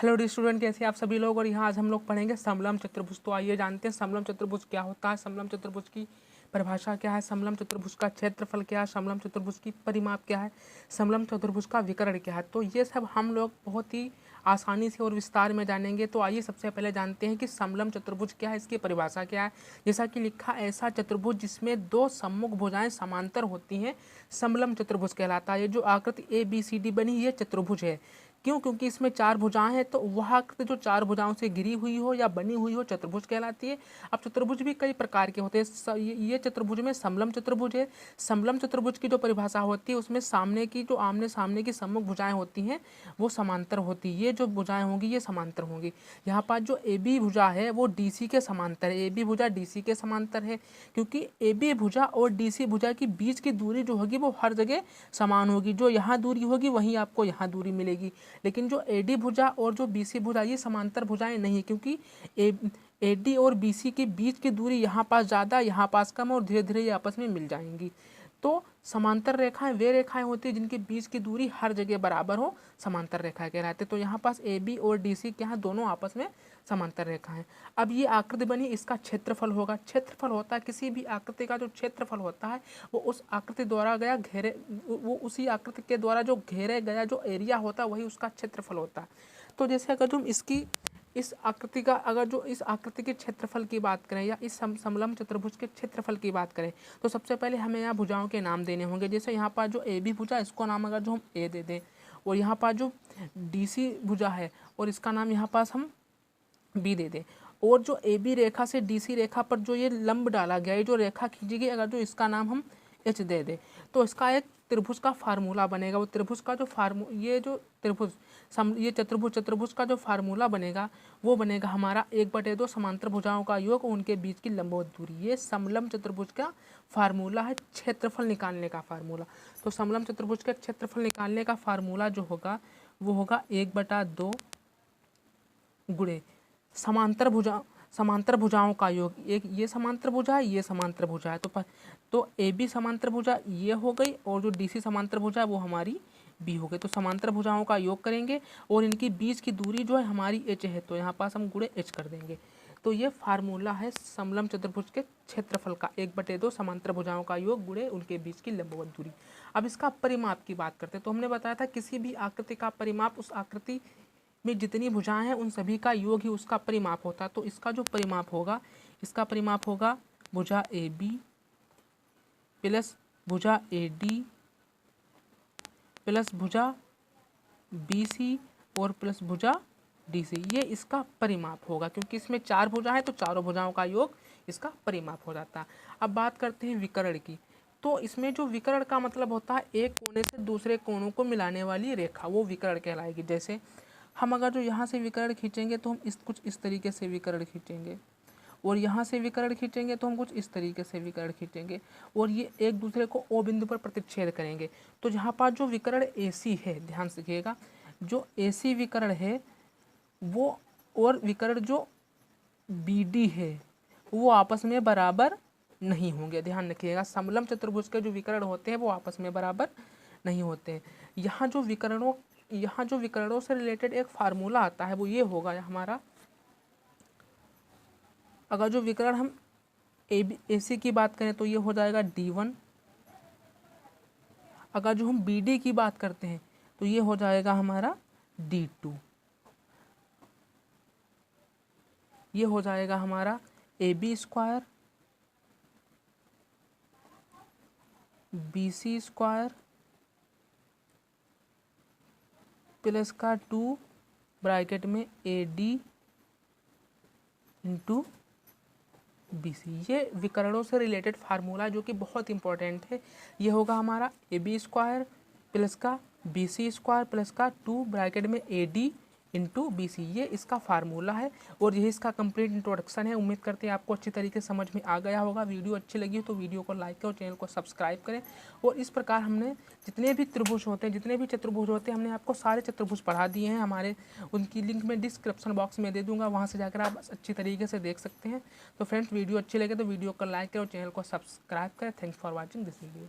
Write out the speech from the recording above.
Hello dear student, कैसे हैं आप सभी लोग। और यहाँ आज हम लोग पढ़ेंगे समलम चतुर्भुज। तो आइए जानते हैं समलम चतुर्भुज क्या होता है, समलम चतुर्भुज की परिभाषा क्या है, समलम चतुर्भुज का क्षेत्रफल क्या है, समलम चतुर्भुज की परिमाप क्या है, समलम चतुर्भुज का विकर्ण क्या है। तो ये सब हम लोग बहुत ही आसानी से और विस्तार में जानेंगे। तो आइए सबसे पहले जानते हैं कि समलम चतुर्भुज क्या है, इसकी परिभाषा क्या है। जैसा कि लिखा, ऐसा चतुर्भुज जिसमें दो सम्मुख भुजाएं समांतर होती हैं समलम चतुर्भुज कहलाता है। ये जो आकृति ABCD बनी ये चतुर्भुज है। क्यों? क्योंकि इसमें चार भुजाएं हैं, तो वह आकृति जो चार भुजाओं से घिरी हुई हो या बनी हुई हो चतुर्भुज कहलाती है। अब चतुर्भुज भी कई प्रकार के होते हैं। ये चतुर्भुज में समलम चतुर्भुज है। समलम चतुर्भुज की जो परिभाषा होती है उसमें सामने की जो आमने सामने की सम्मुख भुजाएं होती हैं वो समांतर होती है। ये जो भुजाएं होंगी ये समांतर होंगी। यहाँ पर जो AB भुजा है वो DC के समांतर है। AB भुजा DC के समांतर है क्योंकि AB भुजा और DC भुजा की बीच की दूरी जो होगी वो हर जगह समान होगी। जो यहाँ दूरी होगी वहीं आपको यहाँ दूरी मिलेगी। लेकिन जो AD भुजा और जो BC भुजा ये समांतर भुजाएं नहीं है, क्योंकि AD और BC के बीच की दूरी यहाँ पास ज़्यादा यहाँ पास कम और धीरे धीरे ये आपस में मिल जाएंगी। तो समांतर रेखाएं वे रेखाएं होती हैं जिनके बीच की दूरी हर जगह बराबर हो, समांतर रेखाएं कहलाते हैं। तो यहाँ पास AB और DC क्या है, दोनों आपस में समांतर रेखाएं। अब ये आकृति बनी, इसका क्षेत्रफल होगा। क्षेत्रफल होता है किसी भी आकृति का जो क्षेत्रफल होता है वो उस आकृति द्वारा गया घेरे, वो उसी आकृति के द्वारा जो घेरे गया जो एरिया होता है वही उसका क्षेत्रफल होता है। तो जैसे अगर तुम इस आकृति के क्षेत्रफल की बात करें या इस समलम चतुर्भुज के क्षेत्रफल की बात करें तो सबसे पहले हमें यहाँ भुजाओं के नाम देने होंगे। जैसे यहाँ पर जो AB भुजा इसको नाम अगर जो हम A दे दें, और यहाँ पर जो DC भुजा है और इसका नाम यहाँ पास हम B दे दें, और जो AB रेखा से DC रेखा पर जो ये लंब डाला गया, ये जो रेखा खींची गई, अगर जो इसका नाम हम H दे दें तो इसका एक त्रिभुज का फार्मूला बनेगा। वो त्रिभुज का जो चतुर्भुज का जो फार्मूला बनेगा वो बनेगा हमारा 1/2 समांतर भुजाओं का योग और उनके बीच की लंबवत दूरी। ये समलम चतुर्भुज का फार्मूला है, क्षेत्रफल निकालने का फार्मूला। तो समलम चतुर्भुज का क्षेत्रफल निकालने का फार्मूला जो होगा वो होगा 1/2 गुणे समांतर भुजाओं का योग। एक ये समांतर भुजा है, ये समांतर भुजा है, तो AB समांतर भुजा ये हो गई और जो DC समांतर भुजा है वो हमारी B हो गई। तो समांतर भुजाओं का योग करेंगे और इनकी बीच की दूरी जो है हमारी H है, तो यहाँ पास हम गुणे H कर देंगे। तो ये फार्मूला है समलम चतुर्भुज के क्षेत्रफल का, 1/2 समांतर भुजाओं का योग गुणे उनके बीच की लंबवत दूरी। अब इसका परिमाप की बात करते हैं। तो हमने बताया था किसी भी आकृति का परिमाप उस आकृति में जितनी भुजाएं हैं उन सभी का योग ही उसका परिमाप होता है। तो इसका जो परिमाप होगा, इसका परिमाप होगा भुजा AB प्लस भुजा AD प्लस भुजा BC और प्लस भुजा DC। ये इसका परिमाप होगा क्योंकि इसमें चार भुजा है तो चारों भुजाओं का योग इसका परिमाप हो जाता है। अब बात करते हैं विकर्ण की। तो इसमें जो विकर्ण का मतलब होता है एक कोने से दूसरे कोनों को मिलाने वाली रेखा, वो विकर्ण कहलाएगी। जैसे हम अगर जो यहाँ से विकर्ण खींचेंगे तो हम कुछ इस तरीके से विकर्ण खींचेंगे, और यहाँ से विकर्ण खींचेंगे तो हम कुछ इस तरीके से विकर्ण खींचेंगे, और ये एक दूसरे को O बिंदु पर प्रतिच्छेद करेंगे। तो यहाँ पर जो विकर्ण AC है, ध्यान से देखिएगा, जो AC विकर्ण है वो और विकर्ण जो BD है वो आपस में बराबर नहीं होंगे। ध्यान रखिएगा, समलम चतुर्भुज के जो विकर्ण होते हैं वो आपस में बराबर नहीं होते हैं। यहाँ जो विकर्णों से रिलेटेड एक फार्मूला आता है वो ये होगा हमारा, अगर जो विकर्ण हम AC की बात करें तो ये हो जाएगा D1, अगर जो हम BD की बात करते हैं तो ये हो जाएगा हमारा D2, ये हो जाएगा हमारा AB square BC square plus का 2 ब्रैकेट में AD इंटू BC। ये विकर्णों से रिलेटेड फार्मूला जो कि बहुत इंपॉर्टेंट है। ये होगा हमारा AB स्क्वायर प्लस का BC स्क्वायर प्लस का 2 ब्रैकेट में AD इंटू BC। ये इसका फार्मूला है और यही इसका कंप्लीट इंट्रोडक्शन है। उम्मीद करते हैं आपको अच्छी तरीके से समझ में आ गया होगा। वीडियो अच्छी लगी हो तो वीडियो को लाइक करें और चैनल को सब्सक्राइब करें। और इस प्रकार हमने जितने भी त्रिभुज होते हैं, जितने भी चतुर्भुज होते हैं, हमने आपको सारे चतुर्भुज पढ़ा दिए हैं। हमारे उनकी लिंक मैं डिस्क्रिप्शन बॉक्स में दे दूँगा, वहाँ से जाकर आप अच्छी तरीके से देख सकते हैं। तो फ्रेंड्स, वीडियो अच्छी लगे तो वीडियो को लाइक करें और चैनल को सब्सक्राइब करें। Thanks for watching this video.